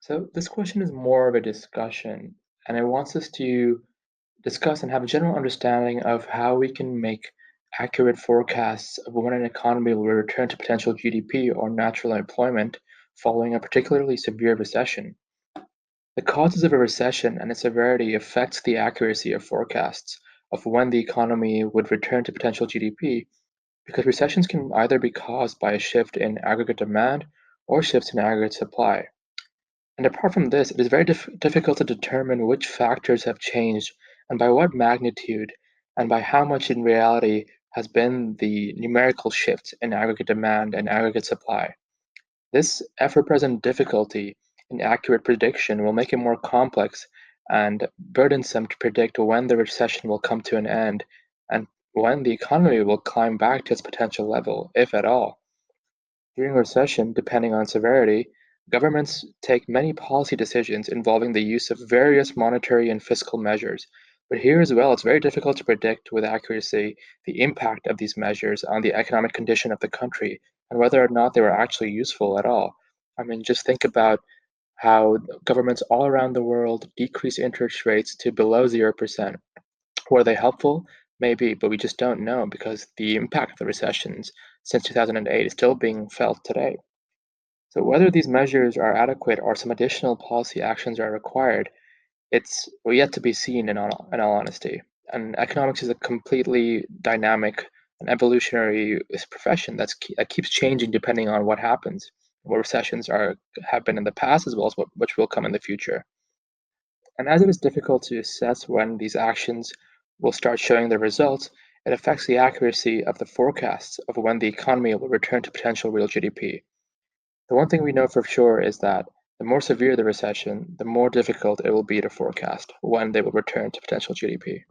So this question is more of a discussion, and it wants us to discuss and have a general understanding of how we can make accurate forecasts of when an economy will return to potential GDP or natural employment following a particularly severe recession. The causes of a recession and its severity affects the accuracy of forecasts of when the economy would return to potential GDP because recessions can either be caused by a shift in aggregate demand or shifts in aggregate supply. And apart from this, it is very difficult to determine which factors have changed and by what magnitude and by how much in reality has been the numerical shift in aggregate demand and aggregate supply. This ever-present difficulty in accurate prediction will make it more complex and burdensome to predict when the recession will come to an end and when the economy will climb back to its potential level, if at all. During a recession, depending on severity, governments take many policy decisions involving the use of various monetary and fiscal measures. But here as well, it's very difficult to predict with accuracy the impact of these measures on the economic condition of the country and whether or not they were actually useful at all. I mean, just think about how governments all around the world decrease interest rates to below 0%. Were they helpful? Maybe, but we just don't know because the impact of the recessions since 2008 is still being felt today. So whether these measures are adequate or some additional policy actions are required, it's yet to be seen in all honesty. And economics is a completely dynamic and evolutionary profession that keeps changing depending on what happens, what recessions have been in the past as well as which will come in the future. And as it is difficult to assess when these actions will start showing their results, it affects the accuracy of the forecasts of when the economy will return to potential real GDP. The one thing we know for sure is that the more severe the recession, the more difficult it will be to forecast when they will return to potential GDP.